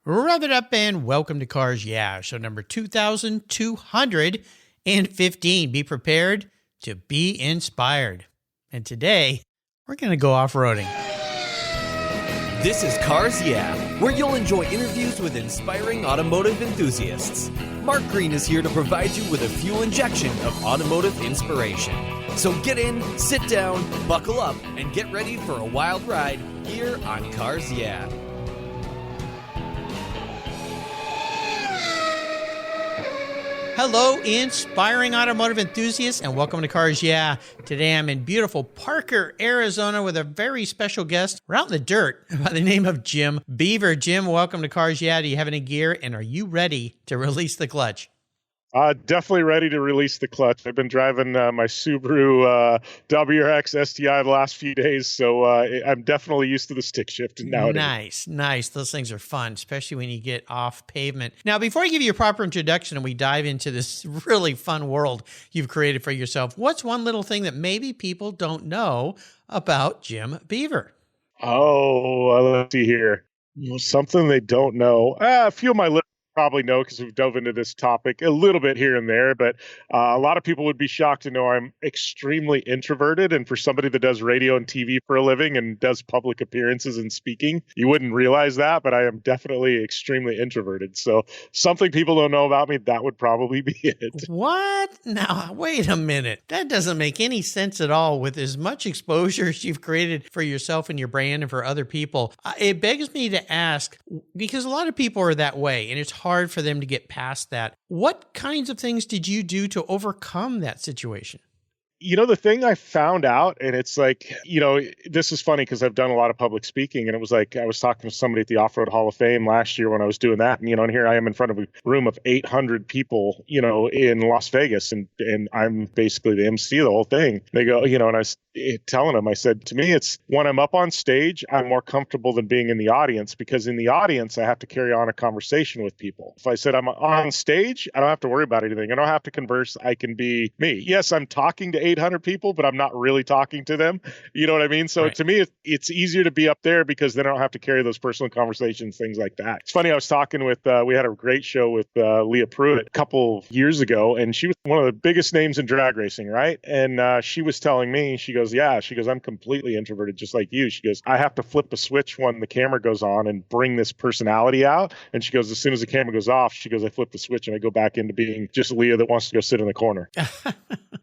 Rev it up and welcome to Cars Yeah, show number 2215. Be prepared to be inspired. And today, we're going to go off-roading. This is Cars Yeah, where you'll enjoy interviews with inspiring automotive enthusiasts. Mark Greene is here to provide you with a fuel injection of automotive inspiration. So get in, sit down, buckle up, and get ready for a wild ride here on Cars Yeah. Hello, inspiring automotive enthusiasts, and welcome to Cars Yeah. Today I'm in beautiful Parker, Arizona with a very special guest. We're out in the dirt by the name of Jim Beaver. Jim, welcome to Cars Yeah. Do you have any gear, and are you ready to release the clutch? Definitely ready to release the clutch. I've been driving my Subaru WRX STI the last few days, so I'm definitely used to the stick shift nowadays. Nice. Those things are fun, especially when you get off pavement. Now, before I give you a proper introduction and we dive into this really fun world you've created for yourself, what's one little thing that maybe people don't know about Jim Beaver? Let's see here. Something they don't know. A few of my listeners probably know because we've dove into this topic a little bit here and there, but a lot of people would be shocked to know I'm extremely introverted. And for somebody that does radio and TV for a living and does public appearances and speaking, you wouldn't realize that, but I am definitely extremely introverted. So something people don't know about me, that would probably be it. What? Now, wait a minute. That doesn't make any sense at all with as much exposure as you've created for yourself and your brand and for other people. It begs me to ask, because a lot of people are that way, and it's hard for them to get past that. What kinds of things did you do to overcome that situation? The thing I found out, and it's like, this is funny because I've done a lot of public speaking, and it was like I was talking to somebody at the Off-Road Hall of Fame last year when I was doing that, and here I am in front of a room of 800 people, in Las Vegas, and I'm basically the MC of the whole thing. They go, and I was telling them, I said, to me, it's when I'm up on stage, I'm more comfortable than being in the audience, because in the audience, I have to carry on a conversation with people. If I said I'm on stage, I don't have to worry about anything. I don't have to converse. I can be me. Yes, I'm talking to 800 people, but I'm not really talking to them. You know what I mean? So Right. To me, it's easier to be up there because then I don't have to carry those personal conversations, things like that. It's funny, I was talking with, we had a great show with Leah Pruitt a couple years ago, and she was one of the biggest names in drag racing, right? And she was telling me, she goes, I'm completely introverted just like you. She goes, I have to flip a switch when the camera goes on and bring this personality out. And she goes, as soon as the camera goes off, she goes, I flip the switch and I go back into being just Leah that wants to go sit in the corner.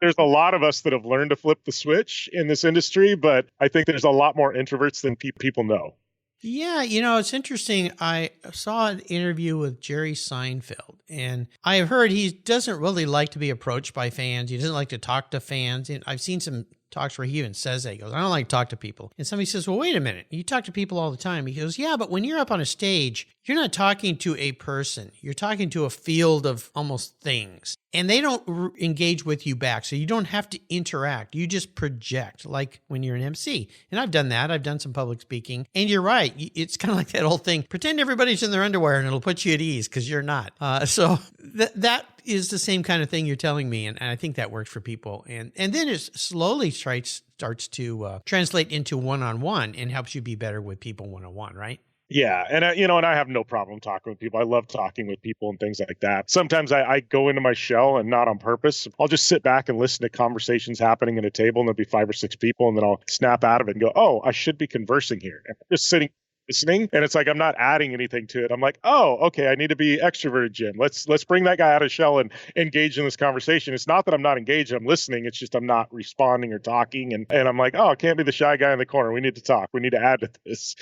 There's a lot of us that have learned to flip the switch in this industry, but I think there's a lot more introverts than people know. Yeah, it's interesting. I saw an interview with Jerry Seinfeld, and I have heard he doesn't really like to be approached by fans. He doesn't like to talk to fans. And I've seen some talks where he even says that. He goes, I don't like to talk to people. And somebody says, well, wait a minute. You talk to people all the time. He goes, yeah, but when you're up on a stage, you're not talking to a person. You're talking to a field of almost things. And they don't engage with you back. So you don't have to interact. You just project like when you're an MC. And I've done that. I've done some public speaking. And you're right. It's kind of like that old thing. Pretend everybody's in their underwear and it'll put you at ease because you're not. So that is the same kind of thing you're telling me. And I think that works for people. And then it slowly starts to translate into one-on-one and helps you be better with people one-on-one, right? Yeah. And, and I have no problem talking with people. I love talking with people and things like that. Sometimes I go into my shell and not on purpose. I'll just sit back and listen to conversations happening at a table, and there'll be 5 or 6 people, and then I'll snap out of it and go, oh, I should be conversing here. And I'm just sitting listening, and it's like I'm not adding anything to it. I'm like, oh, okay, I need to be extroverted, Jim. Let's bring that guy out of shell and engage in this conversation. It's not that I'm not engaged, I'm listening. It's just I'm not responding or talking. And I'm like, oh, I can't be the shy guy in the corner. We need to talk. We need to add to this.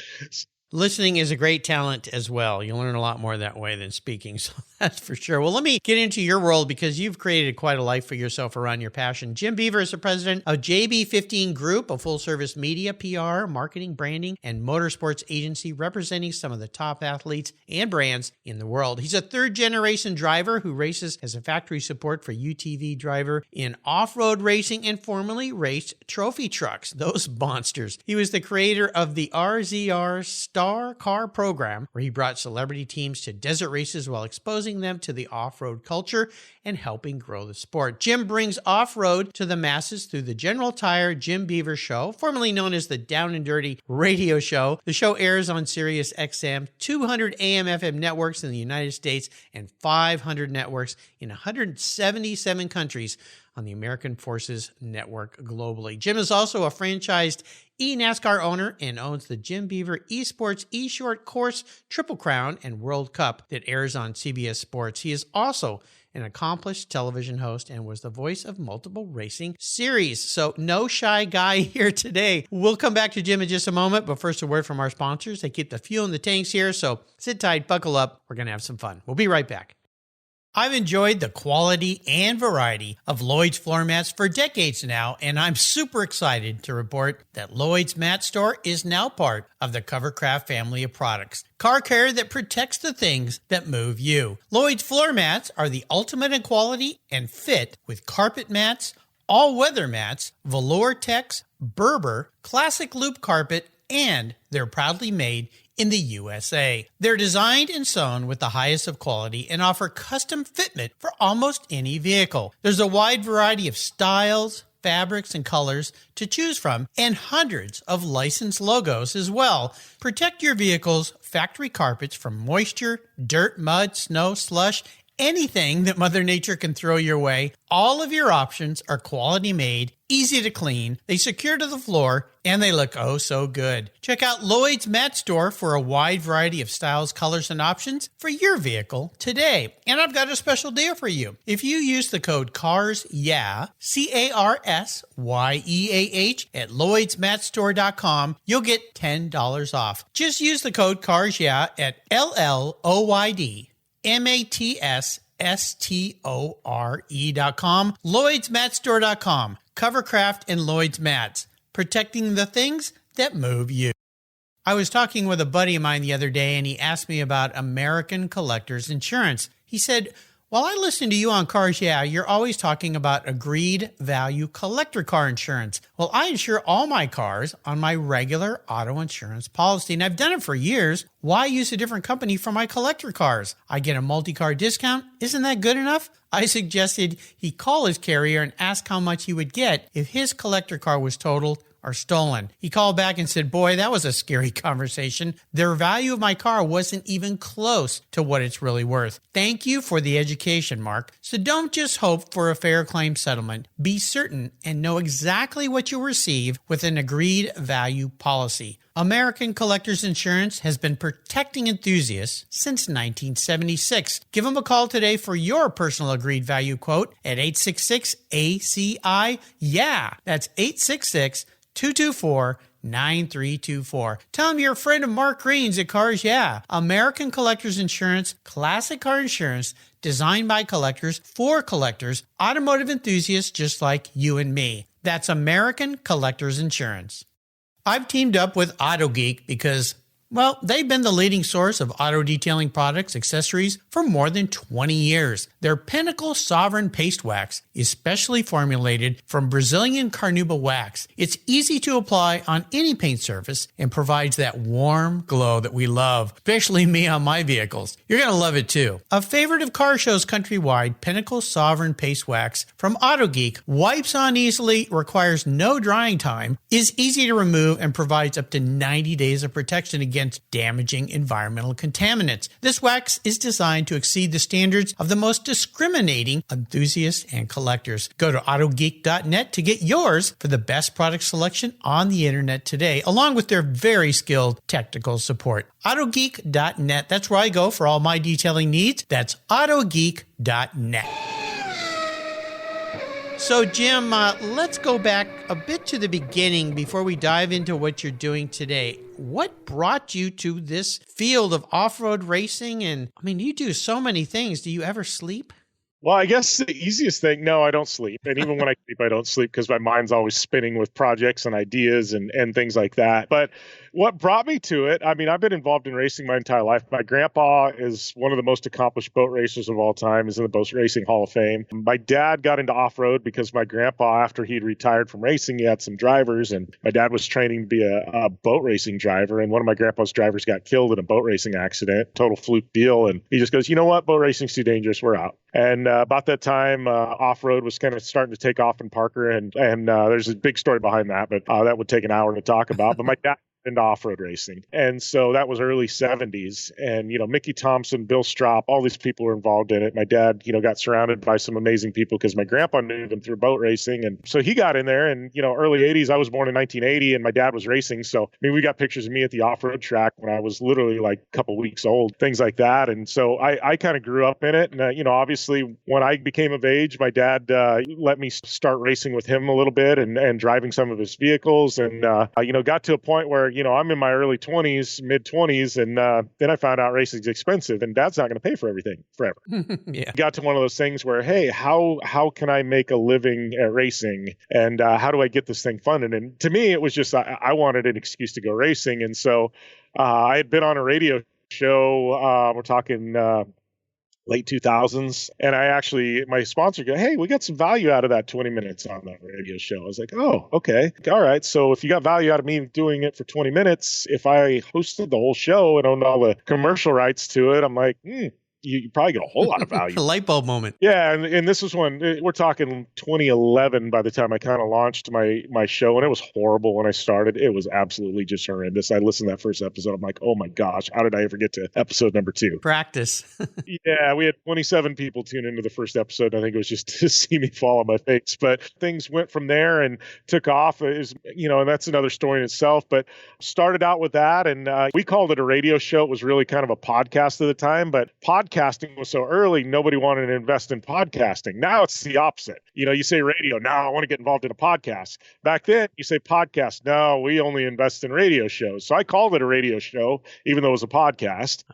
Listening is a great talent as well. You learn a lot more that way than speaking, so that's for sure. Well, let me get into your world because you've created quite a life for yourself around your passion. Jim Beaver is the president of JB15 Group, a full-service media, PR, marketing, branding, and motorsports agency representing some of the top athletes and brands in the world. He's a third-generation driver who races as a factory support for UTV driver in off-road racing and formerly raced trophy trucks, those monsters. He was the creator of the RZR Star Car program, where he brought celebrity teams to desert races while exposing them to the off-road culture and helping grow the sport. Jim brings off-road to the masses through the General Tire Jim Beaver Show, formerly known as the Down and Dirty Radio Show. The show airs on Sirius XM, 200 AM/FM networks in the United States, and 500 networks in 177 countries on the American Forces Network globally. Jim is also a franchised eNASCAR owner and owns the Jim Beaver Esports eShort Course Triple Crown and World Cup that airs on CBS Sports. He is also an accomplished television host and was the voice of multiple racing series. So no shy guy here today. We'll come back to Jim in just a moment, but first a word from our sponsors. They keep the fuel in the tanks here, so sit tight, buckle up. We're going to have some fun. We'll be right back. I've enjoyed the quality and variety of Lloyd's floor mats for decades now, and I'm super excited to report that Lloyd's Mat Store is now part of the Covercraft family of products. Car care that protects the things that move you. Lloyd's floor mats are the ultimate in quality and fit with carpet mats, all-weather mats, velour tex, Berber, classic loop carpet, and they're proudly made in the USA. They're designed and sewn with the highest of quality and offer custom fitment for almost any vehicle. There's a wide variety of styles, fabrics, and colors to choose from, and hundreds of licensed logos as well. Protect your vehicle's factory carpets from moisture, dirt, mud, snow, slush, anything that Mother Nature can throw your way. All of your options are quality made, easy to clean, they secure to the floor, and they look oh so good. Check out Lloyd's Mat Store for a wide variety of styles, colors, and options for your vehicle today. And I've got a special deal for you. If you use the code CARSYEAH, CARSYEAH at LloydsMatStore.com, you'll get $10 off. Just use the code CARSYEAH at LLOYDMATSSTORE.com, LloydsMatStore.com, Covercraft and Lloyd's Mats, protecting the things that move you. I was talking with a buddy of mine the other day, and he asked me about American Collectors Insurance. He said, while I listen to you on Cars Yeah, you're always talking about agreed value collector car insurance. Well, I insure all my cars on my regular auto insurance policy, and I've done it for years. Why use a different company for my collector cars? I get a multi-car discount. Isn't that good enough? I suggested he call his carrier and ask how much he would get if his collector car was totaled or stolen. He called back and said, boy, that was a scary conversation. The value of my car wasn't even close to what it's really worth. Thank you for the education, Mark. So don't just hope for a fair claim settlement. Be certain and know exactly what you'll receive with an agreed value policy. American Collectors Insurance has been protecting enthusiasts since 1976. Give them a call today for your personal agreed value quote at 866-ACI-YEAH. That's 866-224-9324. Tell them you're a friend of Mark Greene's at Cars Yeah. American Collectors Insurance, classic car insurance, designed by collectors for collectors, automotive enthusiasts just like you and me. That's American Collectors Insurance. I've teamed up with AutoGeek because, well, they've been the leading source of auto detailing products, accessories for more than 20 years. Their Pinnacle Sovereign Paste Wax is specially formulated from Brazilian carnauba wax. It's easy to apply on any paint surface and provides that warm glow that we love, especially me on my vehicles. You're going to love it too. A favorite of car shows countrywide, Pinnacle Sovereign Paste Wax from AutoGeek wipes on easily, requires no drying time, is easy to remove, and provides up to 90 days of protection against damaging environmental contaminants. This wax is designed to exceed the standards of the most discriminating enthusiasts and collectors. Go to autogeek.net to get yours for the best product selection on the internet today, along with their very skilled technical support. Autogeek.net. That's where I go for all my detailing needs. That's autogeek.net. So, Jim, let's go back a bit to the beginning before we dive into what you're doing today. What brought you to this field of off-road racing? And, I mean, you do so many things. Do you ever sleep? Well, I guess the easiest thing, no, I don't sleep. And even when I sleep, I don't sleep because my mind's always spinning with projects and ideas and things like that. But What brought me to it, I mean, I've been involved in racing my entire life. My grandpa is one of the most accomplished boat racers of all time, is in the Boat Racing Hall of Fame. My dad got into off-road because my grandpa, after he'd retired from racing, he had some drivers, and my dad was training to be a boat racing driver, and one of my grandpa's drivers got killed in a boat racing accident, total fluke deal, and he just goes, you know what, boat racing's too dangerous, we're out. And about that time, off-road was kind of starting to take off in Parker, and there's a big story behind that, but that would take an hour to talk about. But my dad into off-road racing. And so that was early 70s. And, Mickey Thompson, Bill Stropp, all these people were involved in it. My dad, got surrounded by some amazing people because my grandpa knew them through boat racing. And so he got in there and, early 80s, I was born in 1980 and my dad was racing. So, I mean, we got pictures of me at the off-road track when I was literally like a couple weeks old, things like that. And so I kind of grew up in it. And, obviously when I became of age, my dad let me start racing with him a little bit and driving some of his vehicles. And, got to a point where, I'm in my early 20s, mid 20s, and then I found out racing's expensive, and Dad's not going to pay for everything forever. Yeah. Got to one of those things where, hey, how can I make a living at racing, and how do I get this thing funded? And to me, it was just I wanted an excuse to go racing, and so I had been on a radio show. We're talking late 2000s. And my sponsor go, hey, we got some value out of that 20 minutes on that radio show. I was like, oh, okay. All right. So if you got value out of me doing it for 20 minutes, if I hosted the whole show and owned all the commercial rights to it, I'm like, you probably get a whole lot of value. A light bulb moment. Yeah. And this was when we're talking 2011 by the time I kind of launched my show, and it was horrible when I started. It was absolutely just horrendous. I listened to that first episode. I'm like, oh my gosh, how did I ever get to episode number 2? Practice. Yeah, we had 27 people tune into the first episode. I think it was just to see me fall on my face. But things went from there and took off. And that's another story in itself. But started out with that, and we called it a radio show. It was really kind of a podcast at the time, but podcasting was so early, nobody wanted to invest in podcasting. Now it's the opposite. You say radio, now I want to get involved in a podcast. Back then, you say podcast, no, we only invest in radio shows. So I called it a radio show, even though it was a podcast.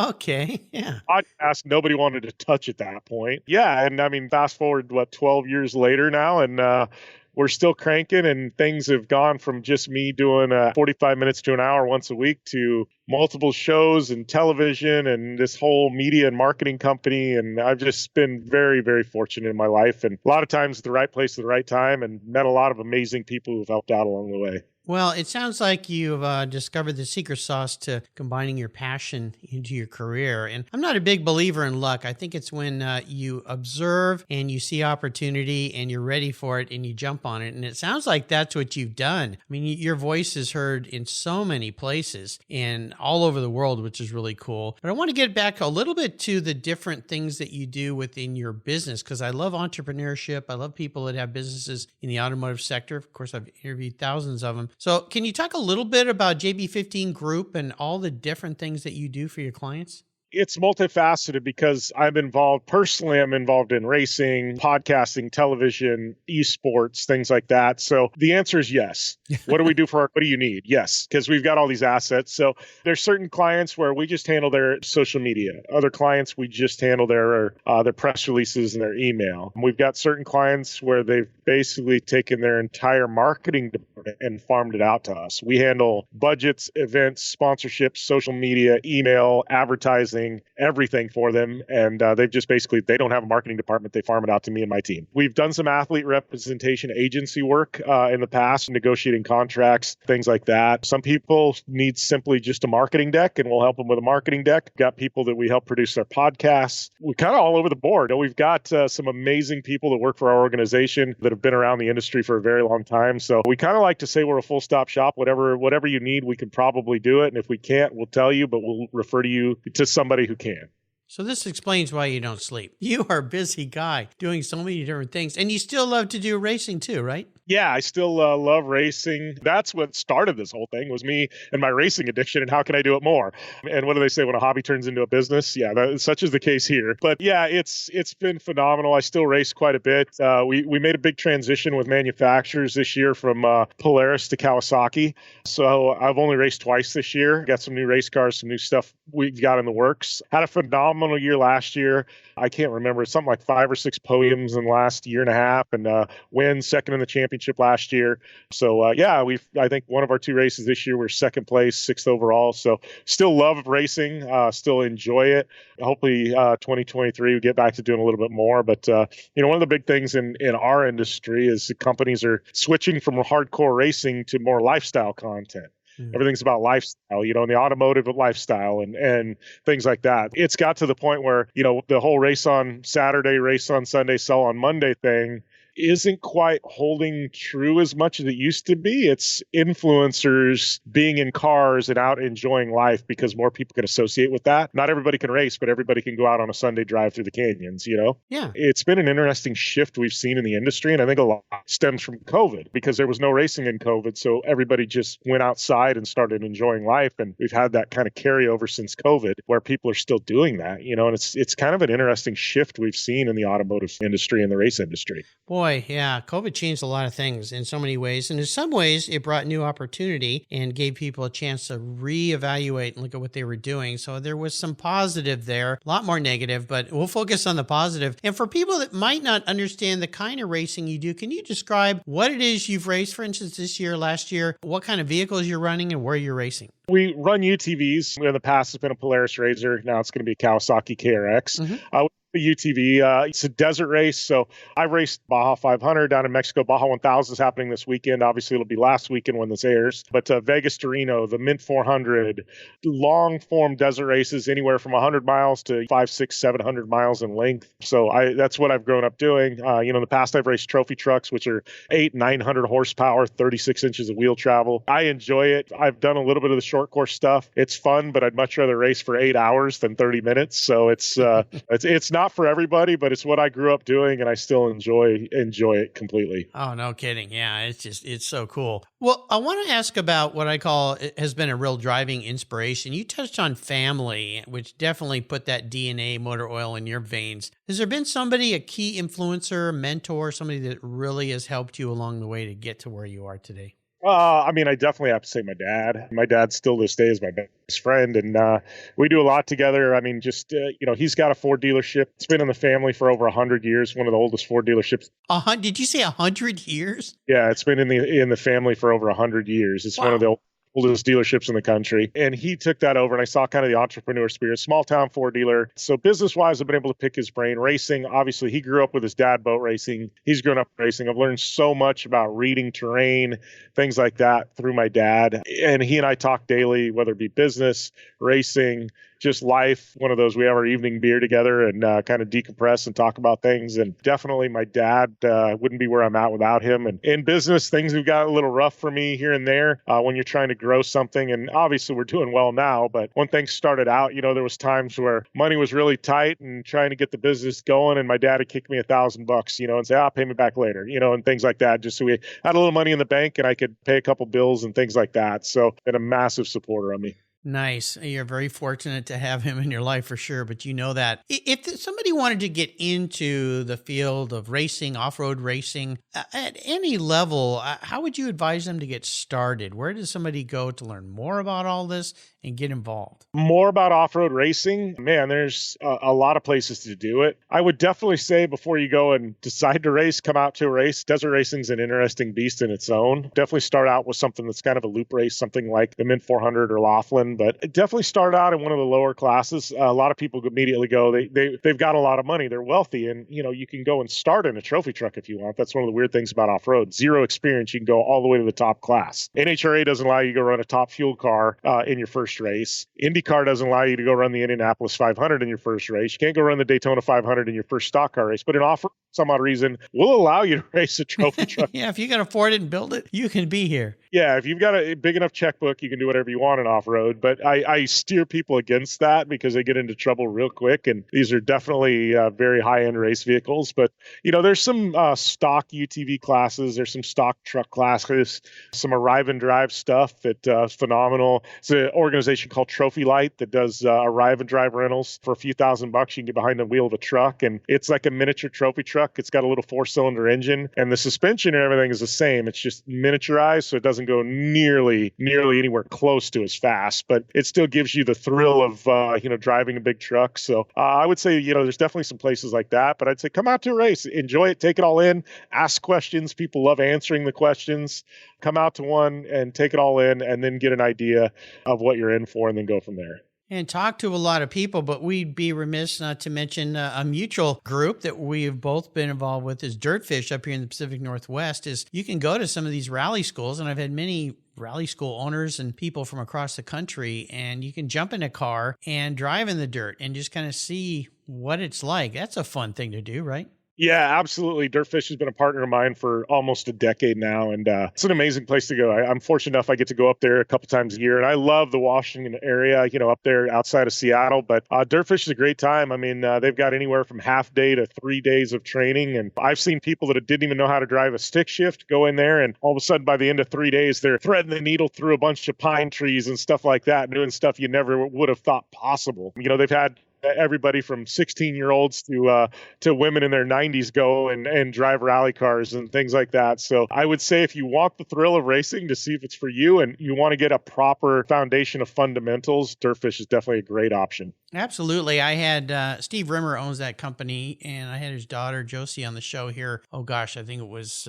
Okay, yeah. Podcast, nobody wanted to touch at that point. Yeah, and I mean, fast forward, 12 years later now, and we're still cranking, and things have gone from just me doing 45 minutes to an hour once a week to multiple shows and television and this whole media and marketing company. And I've just been very, very fortunate in my life, and a lot of times at the right place at the right time, and met a lot of amazing people who've helped out along the way. Well, it sounds like you've discovered the secret sauce to combining your passion into your career. And I'm not a big believer in luck. I think it's when you observe and you see opportunity and you're ready for it and you jump on it. And it sounds like that's what you've done. I mean, your voice is heard in so many places and all over the world, which is really cool. But I want to get back a little bit to the different things that you do within your business, because I love entrepreneurship. I love people that have businesses in the automotive sector. Of course, I've interviewed thousands of them. So can you talk a little bit about JB15 Group and all the different things that you do for your clients? It's multifaceted because I'm involved in racing, podcasting, television, esports, things like that. So the answer is yes. What do we do what do you need? Yes, because we've got all these assets. So there's certain clients where we just handle their social media. Other clients, we just handle their press releases and their email. We've got certain clients where they've basically taken their entire marketing department and farmed it out to us. We handle budgets, events, sponsorships, social media, email, advertising, everything for them. And they've just they don't have a marketing department. They farm it out to me and my team. We've done some athlete representation agency work in the past, negotiating contracts, things like that. Some people need simply just a marketing deck, and we'll help them with a marketing deck. Got people that we help produce their podcasts. We're kind of all over the board. We've got some amazing people that work for our organization that have been around the industry for a very long time. So we kind of like to say we're a full stop shop. Whatever you need, we can probably do it. And if we can't, we'll tell you, but we'll refer to you to somebody who can. So this explains why you don't sleep. You are a busy guy doing so many different things, and you still love to do racing too, right? Yeah, I still love racing. That's what started this whole thing, was me and my racing addiction, and how can I do it more? And what do they say, when a hobby turns into a business? Yeah, such is the case here. But yeah, it's been phenomenal. I still race quite a bit. We made a big transition with manufacturers this year from Polaris to Kawasaki. So I've only raced twice this year. Got some new race cars, some new stuff we've got in the works. Had a phenomenal phenomenal year last year. I can't remember, something like 5 or 6 podiums in the last year and a half, and win second in the championship last year. So I think one of our 2 races this year, we're second place, 6th overall. So still love racing, still enjoy it. Hopefully 2023 we get back to doing a little bit more. But one of the big things in our industry is the companies are switching from hardcore racing to more lifestyle content. Everything's about lifestyle, in the automotive lifestyle and things like that. It's got to the point where, the whole race on Saturday, race on Sunday, sell on Monday thing isn't quite holding true as much as it used to be. It's influencers being in cars and out enjoying life because more people can associate with that. Not everybody can race, but everybody can go out on a Sunday drive through the canyons, Yeah. It's been an interesting shift we've seen in the industry, and I think a lot stems from COVID because there was no racing in COVID, so everybody just went outside and started enjoying life, and we've had that kind of carryover since COVID where people are still doing that, and it's kind of an interesting shift we've seen in the automotive industry and the race industry. Boy, yeah, COVID changed a lot of things in so many ways. And in some ways, it brought new opportunity and gave people a chance to reevaluate and look at what they were doing. So there was some positive there, a lot more negative, but we'll focus on the positive. And for people that might not understand the kind of racing you do, can you describe what it is you've raced, for instance, this year, last year, what kind of vehicles you're running and where you're racing? We run UTVs. In the past, it's been a Polaris RZR. Now it's going to be a Kawasaki KRX. The UTV. It's a desert race. So I raced Baja 500 down in Mexico. Baja 1000 is happening this weekend. Obviously, it'll be last weekend when this airs. But Vegas to Reno, the Mint 400, long form desert races, anywhere from 100 miles to 500, 600, 700 miles in length. So that's what I've grown up doing. In the past, I've raced trophy trucks, which are 900 horsepower, 36 inches of wheel travel. I enjoy it. I've done a little bit of the short course stuff. It's fun, but I'd much rather race for 8 hours than 30 minutes. So it's not for everybody, but it's what I grew up doing, and I still enjoy it completely. Oh, no kidding. Yeah, it's so cool. Well, I want to ask about what I call has been a real driving inspiration. You touched on family, which definitely put that DNA motor oil in your veins. Has there been somebody, a key influencer, mentor, somebody that really has helped you along the way to get to where you are today? I definitely have to say my dad. My dad still this day is my best friend, and we do a lot together. He's got a Ford dealership. It's been in the family for over 100 years, one of the oldest Ford dealerships. Did you say 100 years? Yeah, it's been in the family for over 100 years. It's one of the oldest dealerships in the country. And he took that over, and I saw kind of the entrepreneur spirit, small town Ford dealer. So business wise, I've been able to pick his brain. Racing, obviously, he grew up with his dad boat racing. He's grown up racing. I've learned so much about reading terrain, things like that through my dad. And he and I talk daily, whether it be business, racing, just life. One of those, we have our evening beer together and kind of decompress and talk about things. And definitely my dad wouldn't be where I'm at without him. And in business, things have got a little rough for me here and there when you're trying to grow something. And obviously we're doing well now, but when things started out, there was times where money was really tight and trying to get the business going. And my dad had kicked me $1,000, and say, pay me back later, and things like that. Just so we had a little money in the bank and I could pay a couple bills and things like that. So been a massive supporter of me. Nice. You're very fortunate to have him in your life for sure, but you know that. If somebody wanted to get into the field of racing, off-road racing, at any level, how would you advise them to get started? Where does somebody go to learn more about all this and get involved? More about off-road racing? Man, there's a lot of places to do it. I would definitely say before you go and decide to race, come out to a race. Desert racing's an interesting beast in its own. Definitely start out with something that's kind of a loop race, something like the Mint 400 or Laughlin, but definitely start out in one of the lower classes. A lot of people immediately go, they've got a lot of money, they're wealthy, and you can go and start in a trophy truck if you want. That's one of the weird things about off-road. Zero experience, you can go all the way to the top class. NHRA doesn't allow you to go run a top fuel car in your first race. IndyCar doesn't allow you to go run the Indianapolis 500 in your first race. You can't go run the Daytona 500 in your first stock car race, but in off-road, some odd reason, we'll allow you to race a trophy truck. Yeah, if you can afford it and build it, you can be here. Yeah, if you've got a big enough checkbook, you can do whatever you want in off-road. But I steer people against that because they get into trouble real quick. And these are definitely very high-end race vehicles. But, there's some stock UTV classes. There's some stock truck classes, some arrive and drive stuff that's phenomenal. It's an organization called Trophy Light that does arrive and drive rentals. For a few $1,000, you can get behind the wheel of a truck. And it's like a miniature trophy truck. It's got a little 4-cylinder engine. And the suspension and everything is the same. It's just miniaturized, so it doesn't go nearly anywhere close to as fast. but it still gives you the thrill of, driving a big truck. So I would say, there's definitely some places like that, but I'd say come out to a race, enjoy it, take it all in, ask questions. People love answering the questions. Come out to one and take it all in and then get an idea of what you're in for and then go from there. And talk to a lot of people, but we'd be remiss not to mention a mutual group that we've both been involved with is Dirtfish up here in the Pacific Northwest. Is you can go to some of these rally schools, and I've had many rally school owners and people from across the country, and you can jump in a car and drive in the dirt and just kind of see what it's like. That's a fun thing to do, right? Yeah, absolutely. Dirtfish has been a partner of mine for almost a decade now, and it's an amazing place to go. I'm fortunate enough I get to go up there a couple times a year, and I love the Washington area, up there outside of Seattle. But Dirtfish is a great time. I mean, they've got anywhere from half day to 3 days of training, and I've seen people that didn't even know how to drive a stick shift go in there, and all of a sudden by the end of 3 days, they're threading the needle through a bunch of pine trees and stuff like that, doing stuff you never would have thought possible. They've had everybody from 16-year-olds to women in their 90s go and drive rally cars and things like that. So I would say if you want the thrill of racing to see if it's for you and you want to get a proper foundation of fundamentals, Dirtfish is definitely a great option. Absolutely. I had Steve Rimmer owns that company, and I had his daughter Josie on the show here. Oh gosh, I think it was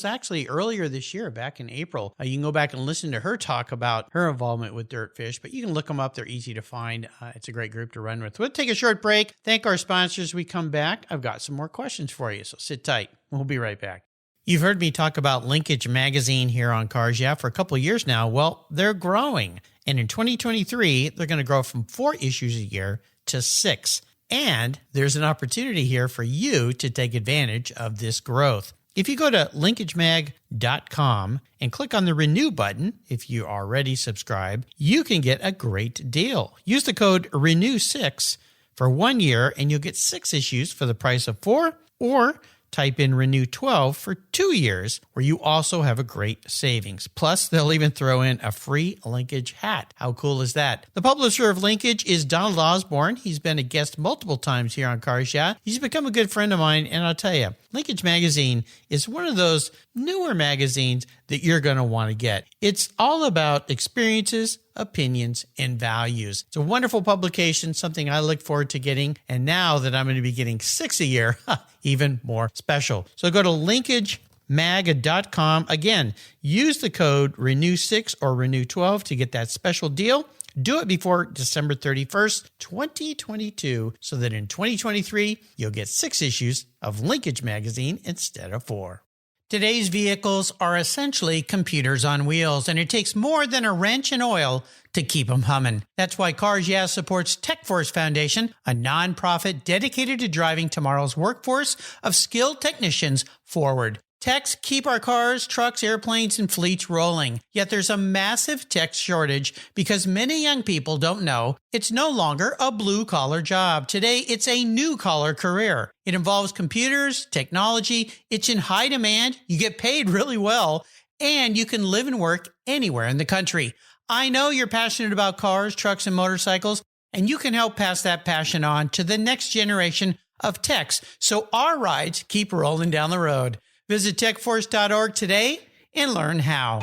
actually earlier this year, back in April. You can go back and listen to her talk about her involvement with Dirtfish, but you can look them up. They're easy to find. It's a great group to run with. We'll take a short break. Thank our sponsors. We come back. I've got some more questions for you, so sit tight. We'll be right back. You've heard me talk about Linkage Magazine here on Cars Yeah for a couple of years now. Well, they're growing. And in 2023, they're going to grow from 4 issues a year to 6. And there's an opportunity here for you to take advantage of this growth. If you go to linkagemag.com and click on the renew button, if you already subscribe, you can get a great deal. Use the code RENEW6 for 1 year and you'll get 6 issues for the price of 4, or type in Renew 12 for 2 years, where you also have a great savings. Plus, they'll even throw in a free Linkage hat. How cool is that? The publisher of Linkage is Donald Osborne. He's been a guest multiple times here on Cars Yeah. He's become a good friend of mine, and I'll tell you, Linkage Magazine is one of those newer magazines that you're going to want to get. It's all about experiences, opinions, and values. It's a wonderful publication, something I look forward to getting. And now that I'm going to be getting 6 a year, even more special. So go to linkagemag.com. Again, use the code RENEW6 or RENEW12 to get that special deal. Do it before December 31st, 2022, so that in 2023, you'll get 6 issues of Linkage Magazine instead of 4. Today's vehicles are essentially computers on wheels, and it takes more than a wrench and oil to keep them humming. That's why Cars Yeah supports TechForce Foundation, a nonprofit dedicated to driving tomorrow's workforce of skilled technicians forward. Techs keep our cars, trucks, airplanes, and fleets rolling. Yet there's a massive tech shortage because many young people don't know it's no longer a blue-collar job. Today, it's a new-collar career. It involves computers, technology. It's in high demand. You get paid really well, and you can live and work anywhere in the country. I know you're passionate about cars, trucks, and motorcycles, and you can help pass that passion on to the next generation of techs so our rides keep rolling down the road. Visit techforce.org today and learn how.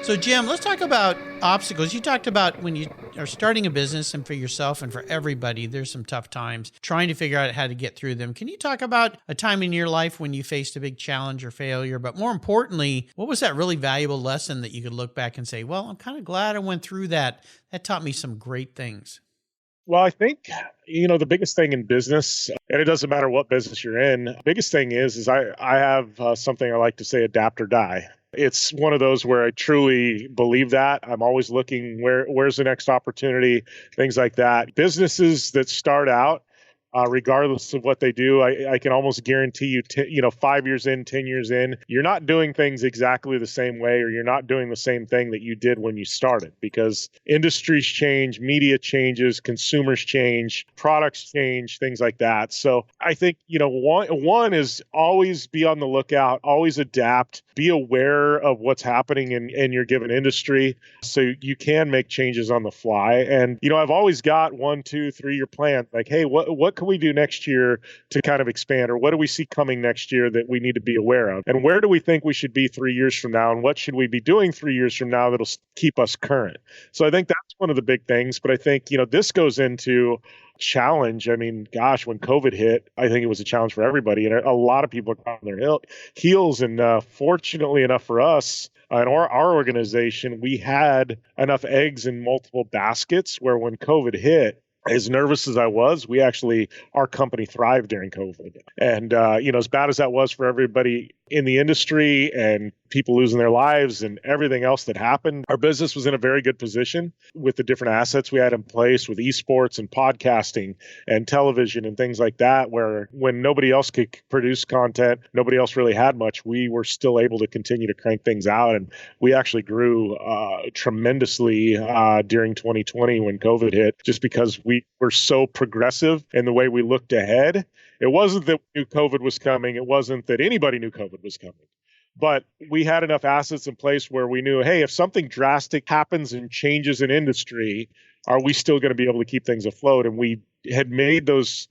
So, Jim, let's talk about obstacles. You talked about when you are starting a business, and for yourself and for everybody, there's some tough times trying to figure out how to get through them. Can you talk about a time in your life when you faced a big challenge or failure? But more importantly, what was that really valuable lesson that you could look back and say, well, I'm kind of glad I went through that. That taught me some great things. Well, I think, the biggest thing in business, and it doesn't matter what business you're in, the biggest thing is I have something I like to say, adapt or die. It's one of those where I truly believe that. I'm always looking where's the next opportunity, things like that. Businesses that start out, regardless of what they do, I can almost guarantee you, 5 years in, 10 years in, you're not doing things exactly the same way, or you're not doing the same thing that you did when you started, because industries change, media changes, consumers change, products change, things like that. So I think, one is always be on the lookout, always adapt, be aware of what's happening in your given industry so you can make changes on the fly. And, I've always got 1, 2, 3 year plan. Like, hey, what can can we do next year to kind of expand, or what do we see coming next year that we need to be aware of? And where do we think we should be 3 years from now? And what should we be doing 3 years from now that'll keep us current? So I think that's one of the big things. But I think, this goes into challenge. I mean, gosh, when COVID hit, I think it was a challenge for everybody. And a lot of people are on their heels. And fortunately enough for us, in our organization, we had enough eggs in multiple baskets where when COVID hit, as nervous as I was, our company thrived during COVID. And, as bad as that was for everybody in the industry and people losing their lives and everything else that happened, our business was in a very good position with the different assets we had in place with esports and podcasting and television and things like that, where when nobody else could produce content, nobody else really had much, we were still able to continue to crank things out. And we actually grew tremendously during 2020 when COVID hit, just because we were so progressive in the way we looked ahead. It wasn't that we knew COVID was coming. It wasn't that anybody knew COVID was coming. But we had enough assets in place where we knew, hey, if something drastic happens and changes in industry, are we still going to be able to keep things afloat? And we had made those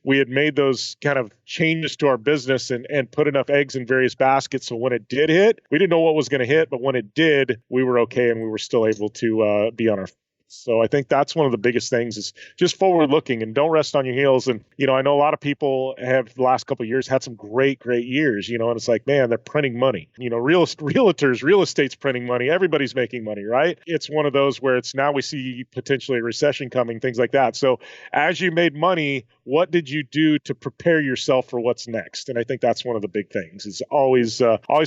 kind of changes to our business and put enough eggs in various baskets. So when it did hit, we didn't know what was going to hit, but when it did, we were okay and we were still able to be on our feet. So I think that's one of the biggest things is just forward looking and don't rest on your heels. And, I know a lot of people have the last couple of years had some great years, and it's like, man, they're printing money. Realtors, real estate's printing money. Everybody's making money, right? It's one of those where it's now we see potentially a recession coming, things like that. So as you made money, what did you do to prepare yourself for what's next? And I think that's one of the big things is always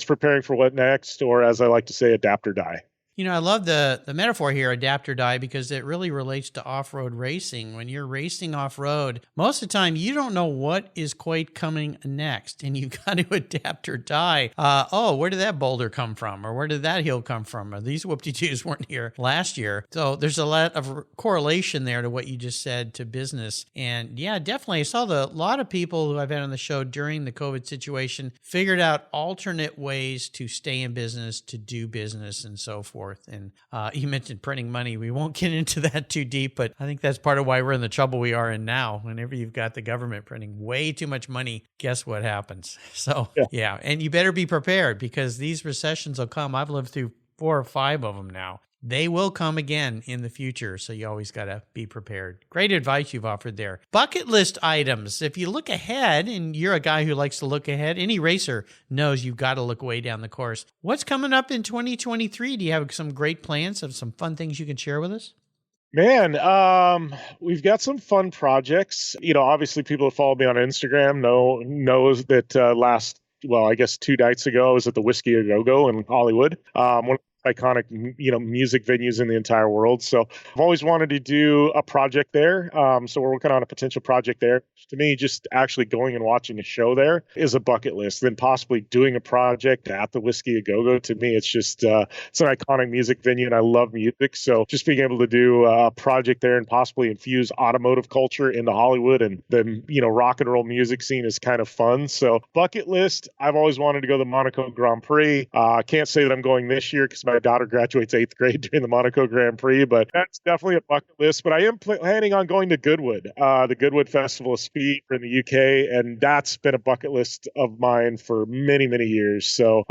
preparing for what next, or as I like to say, adapt or die. I love the metaphor here, adapt or die, because it really relates to off-road racing. When you're racing off-road, most of the time you don't know what is quite coming next, and you've got to adapt or die. Where did that boulder come from? Or where did that hill come from? Or these whoop-de-doos weren't here last year. So there's a lot of correlation there to what you just said to business. And yeah, definitely. I saw a lot of people who I've had on the show during the COVID situation figured out alternate ways to stay in business, to do business, and so forth. And you mentioned printing money. We won't get into that too deep, but I think that's part of why we're in the trouble we are in now. Whenever you've got the government printing way too much money, guess what happens? So yeah. And you better be prepared because these recessions will come. I've lived through 4 or 5 of them now. They will come again in the future, so you always got to be prepared. Great advice you've offered there. Bucket list items. If you look ahead, and you're a guy who likes to look ahead, any racer knows you've got to look way down the course. What's coming up in 2023? Do you have some great plans of some fun things you can share with us? Man, we've got some fun projects. Obviously people that follow me on Instagram knows that I guess 2 nights ago I was at the Whiskey A Go-Go in Hollywood. One of the iconic, music venues in the entire world. So I've always wanted to do a project there. So we're working on a potential project there. To me, just actually going and watching a show there is a bucket list. Then possibly doing a project at the Whiskey A Go-Go. To me, it's just, it's an iconic music venue and I love music. So just being able to do a project there and possibly infuse automotive culture into Hollywood and then, rock and roll music scene is kind of fun. So bucket list, I've always wanted to go to the Monaco Grand Prix. Can't say that I'm going this year because my daughter graduates 8th grade during the Monaco Grand Prix, but that's definitely a bucket list. But I am planning on going to Goodwood, the Goodwood Festival of Speed in the UK, and that's been a bucket list of mine for many, many years. So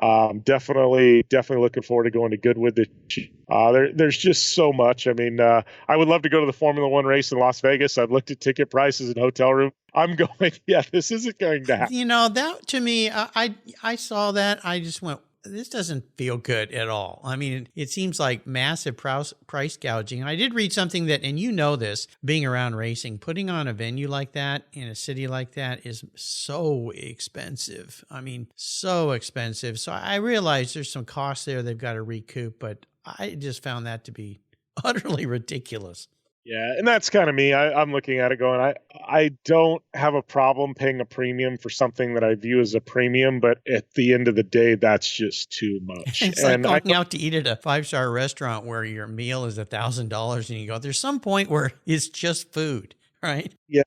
definitely looking forward to going to Goodwood this year. There's just so much. I mean, I would love to go to the Formula One race in Las Vegas. I've looked at ticket prices and hotel room. I'm going, this isn't going to happen. That to me, I saw that. I just went, this doesn't feel good at all. I mean, it seems like massive price gouging. And I did read something that, and this, being around racing, putting on a venue like that in a city like that is so expensive. I mean, so expensive. So I realize there's some costs there they've got to recoup, but I just found that to be utterly ridiculous. Yeah, and that's kind of me. I'm looking at it going, I don't have a problem paying a premium for something that I view as a premium, but at the end of the day, that's just too much. It's like going out to eat at a 5-star restaurant where your meal is $1,000 and you go, there's some point where it's just food, right? Yeah.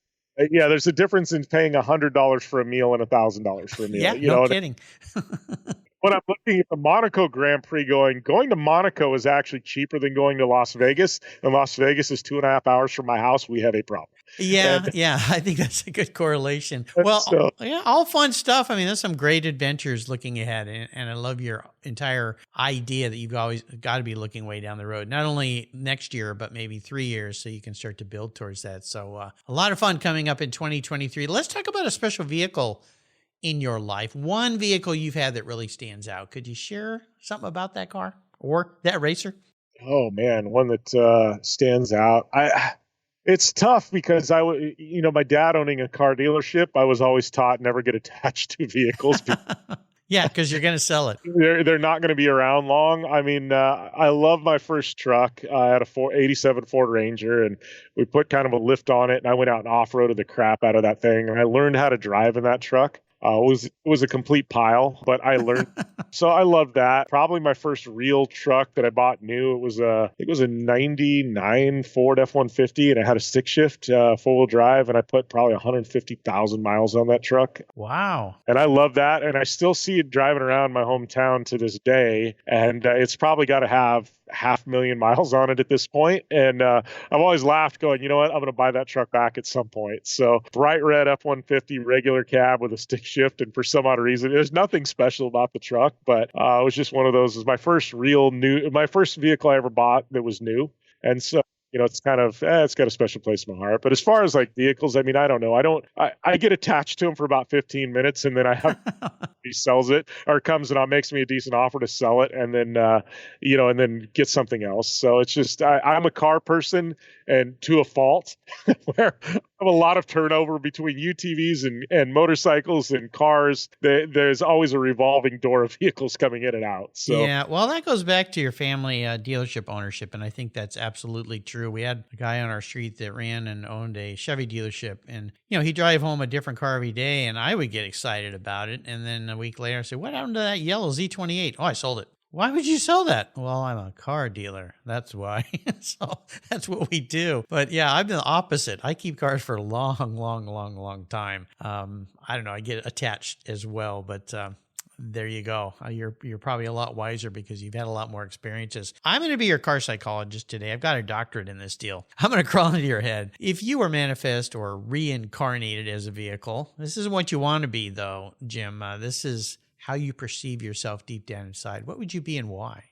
Yeah, there's a difference in paying $100 for a meal and $1,000 for a meal. Yeah, no kidding. when I'm looking at the Monaco Grand Prix, going to Monaco is actually cheaper than going to Las Vegas, and Las Vegas is 2.5 hours from my house. We have a problem. Yeah, And, yeah, I think that's a good correlation. and Well, so yeah, all fun stuff. I mean, there's some great adventures looking ahead, and I love your entire idea that you've always got to be looking way down the road, not only next year, but maybe 3 years, so you can start to build towards that. So a lot of fun coming up in 2023. Let's talk about a special vehicle in your life. One vehicle you've had that really stands out. Could you share something about that car or that racer? oh man, one that stands out. It's tough because my dad owning a car dealership, I was always taught never get attached to vehicles. Yeah, because you're going to sell it. They're not going to be around long. I mean, I love my first truck. I had a 87 Ford Ranger, and we put kind of a lift on it, and I went out and off-roaded the crap out of that thing. And I learned how to drive in that truck. It was a complete pile, but I learned. So I love that. Probably my first real truck that I bought new. I think it was a 99 Ford F-150, and it had a stick shift, four-wheel drive, and I put probably 150,000 miles on that truck. Wow. And I love that, and I still see it driving around my hometown to this day, and it's probably got to have 500,000 miles on it at this point. And I've always laughed going, you know what, I'm going to buy that truck back at some point. So bright red F-150 regular cab with a stick shift, and for some odd reason, there's nothing special about the truck, but it was just one of those. It was my first vehicle I ever bought that was new. And so it's kind of, it's got a special place in my heart. But as far as like vehicles, I mean, I don't know. I get attached to them for about 15 minutes, and then he sells it or comes and makes me a decent offer to sell it. And then, and then get something else. So it's just, I'm a car person, and to a fault, where I have a lot of turnover between UTVs and motorcycles and cars. There's always a revolving door of vehicles coming in and out. So yeah, well, that goes back to your family dealership ownership, and I think that's absolutely true. We had a guy on our street that ran and owned a Chevy dealership, and he'd drive home a different car every day, and I would get excited about it, and then a week later I said, "What happened to that yellow Z28? Oh, I sold it." Why would you sell that? Well, I'm a car dealer. That's why. So that's what we do. But yeah, I'm the opposite. I keep cars for a long, long, long, long time. I don't know. I get attached as well, but there you go. You're probably a lot wiser because you've had a lot more experiences. I'm going to be your car psychologist today. I've got a doctorate in this deal. I'm going to crawl into your head. If you were manifest or reincarnated as a vehicle, this isn't what you want to be, though, Jim. This is how you perceive yourself deep down inside. What would you be and why?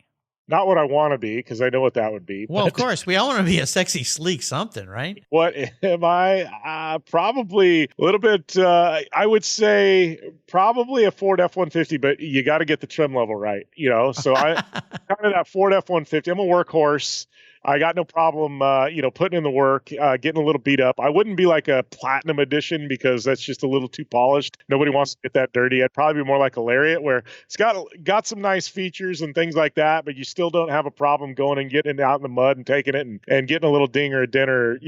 not what I want to be, because I know what that would be. Well, of course, we all want to be a sexy, sleek something, right? What am I? Probably a little bit, I would say probably a Ford F-150, but you got to get the trim level right, you know? So I kind of that Ford F-150, I'm a workhorse. I got no problem, putting in the work, getting a little beat up. I wouldn't be like a platinum edition because that's just a little too polished. Nobody wants to get that dirty. I'd probably be more like a Lariat, where it's got some nice features and things like that, but you still don't have a problem going and getting it out in the mud and taking it and getting a little ding or a dent, or,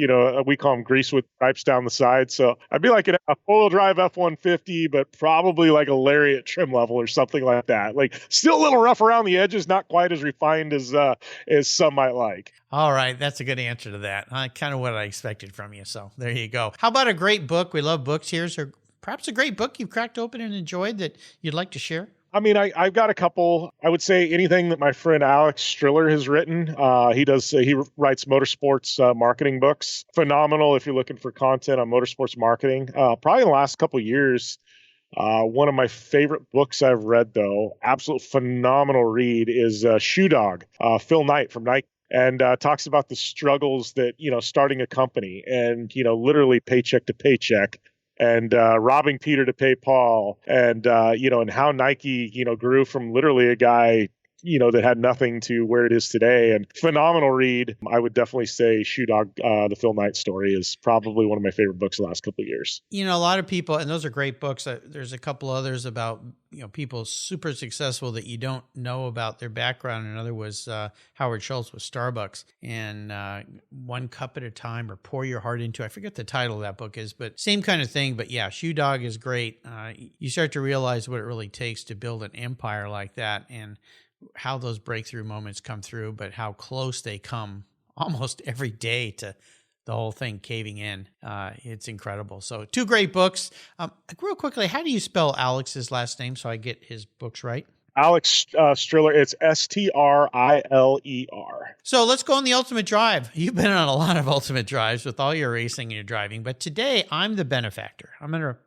we call them greasewood stripes down the side. So I'd be like a four-wheel drive F-150, but probably like a Lariat trim level or something like that. Like still a little rough around the edges, not quite as refined as some might like. All right. That's a good answer to that. Kind of what I expected from you. So there you go. How about a great book? We love books here. So perhaps a great book you've cracked open and enjoyed that you'd like to share? I mean, I've got a couple. I would say anything that my friend Alex Striller has written. He writes motorsports marketing books. Phenomenal if you're looking for content on motorsports marketing. Probably in the last couple of years, one of my favorite books I've read, though, absolute phenomenal read, is Shoe Dog, Phil Knight from Nike. And talks about the struggles that, starting a company and, literally paycheck to paycheck, and robbing Peter to pay Paul, and, and how Nike, grew from literally a guy, that had nothing to where it is today. And phenomenal read. I would definitely say Shoe Dog, the Phil Knight story, is probably one of my favorite books the last couple of years. A lot of people, and those are great books. There's a couple others about, people super successful that you don't know about their background. Another was Howard Schultz with Starbucks, and One Cup at a Time, or Pour Your Heart Into. I forget the title of that book is, but same kind of thing. But yeah, Shoe Dog is great. You start to realize what it really takes to build an empire like that, and how those breakthrough moments come through, but how close they come almost every day to the whole thing caving in. It's incredible. So 2 great books. Real quickly, how do you spell Alex's last name so I get his books right? Alex Striller. It's Striler. So let's go on the ultimate drive. You've been on a lot of ultimate drives with all your racing and your driving, but today I'm the benefactor. I'm going to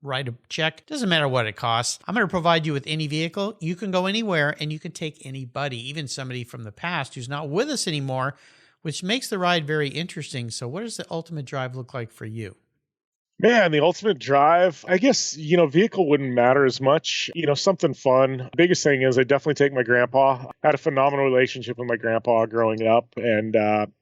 write a check. Doesn't matter what it costs. I'm going to provide you with any vehicle. You can go anywhere and you can take anybody, even somebody from the past who's not with us anymore, which makes the ride very interesting. So what does the ultimate drive look like for you? Man, the ultimate drive, I guess, vehicle wouldn't matter as much. Something fun. Biggest thing is I definitely take my grandpa. I had a phenomenal relationship with my grandpa growing up. And,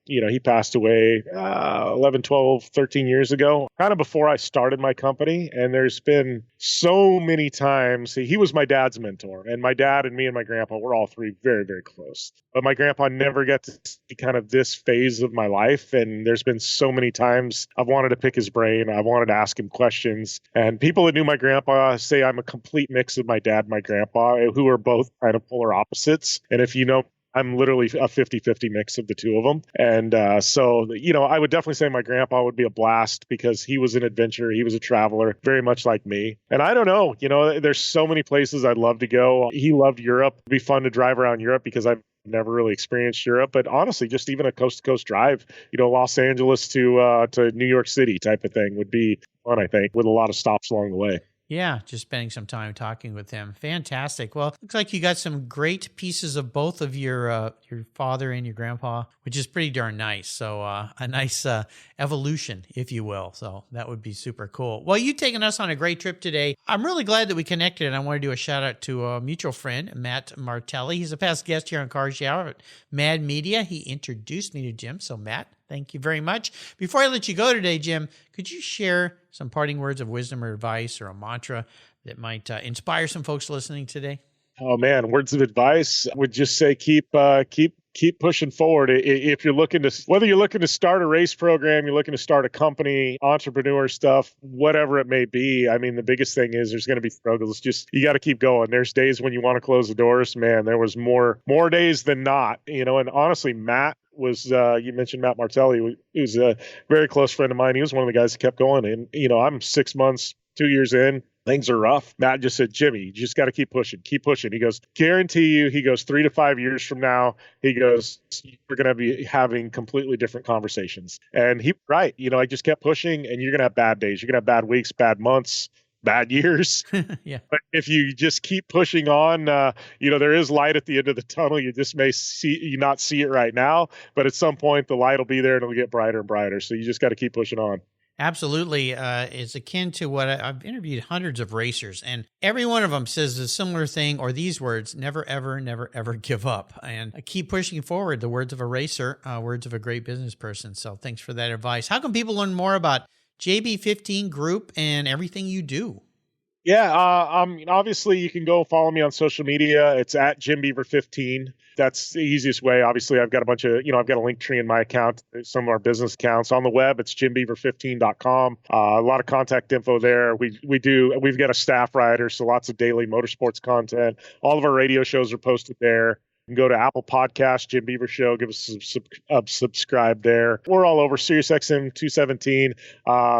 he passed away 11, 12, 13 years ago, kind of before I started my company. And there's been so many times, he was my dad's mentor. And my dad and me and my grandpa were all three very, very close. But my grandpa never got to see kind of this phase of my life. And there's been so many times I've wanted to pick his brain. I wanted to ask him questions. And people that knew my grandpa say I'm a complete mix of my dad and my grandpa, who are both kind of polar opposites. And if you know, I'm literally a 50-50 mix of the two of them. And so, I would definitely say my grandpa would be a blast because he was an adventurer. He was a traveler, very much like me. And I don't know, there's so many places I'd love to go. He loved Europe. It'd be fun to drive around Europe because I've never really experienced Europe, but honestly, just even a coast to coast drive, Los Angeles to New York City type of thing would be fun, I think, with a lot of stops along the way. Yeah, just spending some time talking with him. Fantastic. Well, looks like you got some great pieces of both of your father and your grandpa, which is pretty darn nice. So a nice evolution, if you will. So that would be super cool. Well, you've taken us on a great trip today. I'm really glad that we connected, and I want to do a shout out to a mutual friend, Matt Martelli. He's a past guest here on Cars Yeah at Mad Media. He introduced me to Jim. So Matt, thank you very much. Before I let you go today, Jim, could you share some parting words of wisdom or advice or a mantra that might inspire some folks listening today? Oh man, words of advice. I would just say keep pushing forward. If you're whether you're looking to start a race program, you're looking to start a company, entrepreneur stuff, whatever it may be. I mean, the biggest thing is there's going to be struggles. You got to keep going. There's days when you want to close the doors. Man, there was more days than not, and honestly, Matt was, you mentioned Matt Martelli. He was a very close friend of mine. He was one of the guys that kept going. And, I'm 6 months, 2 years in. Things are rough. Matt just said, Jimmy, you just got to keep pushing. He goes, guarantee you, 3 to 5 years from now, he goes, we're going to be having completely different conversations. And he, right. I just kept pushing, and you're going to have bad days. You're going to have bad weeks, bad months, bad years. Yeah. But if you just keep pushing on, there is light at the end of the tunnel. You just may not see it right now, but at some point the light will be there and it'll get brighter and brighter. So you just got to keep pushing on. Absolutely. It's akin to what I've interviewed hundreds of racers, and every one of them says a similar thing or these words: never, ever, never, ever give up. And keep pushing forward, the words of a racer, words of a great business person. So thanks for that advice. How can people learn more about JB15 Group and everything you do? Yeah, obviously you can go follow me on social media. It's at JimBeaver15. That's the easiest way. Obviously, I've got a bunch of, I've got a link tree in my account, some of our business accounts. On the web, it's JimBeaver15.com. A lot of contact info there. We've got a staff writer, so lots of daily motorsports content. All of our radio shows are posted there. You can go to Apple Podcasts, Jim Beaver Show, give us a subscribe there. We're all over SiriusXM 217,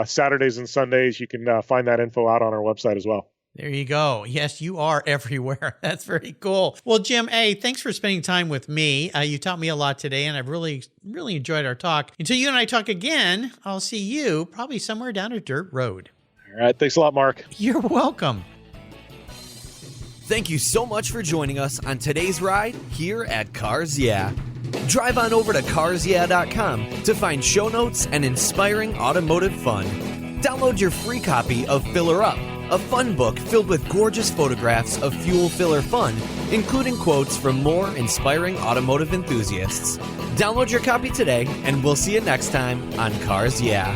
Saturdays and Sundays. You can find that info out on our website as well. There you go. Yes, you are everywhere. That's very cool. Well, Jim, hey, thanks for spending time with me. You taught me a lot today, and I've really, really enjoyed our talk. Until you and I talk again, I'll see you probably somewhere down a dirt road. All right. Thanks a lot, Mark. You're welcome. Thank you so much for joining us on today's ride here at Cars Yeah. Drive on over to carsyeah.com to find show notes and inspiring automotive fun. Download your free copy of Filler Up, a fun book filled with gorgeous photographs of fuel filler fun, including quotes from more inspiring automotive enthusiasts. Download your copy today, and we'll see you next time on Cars Yeah.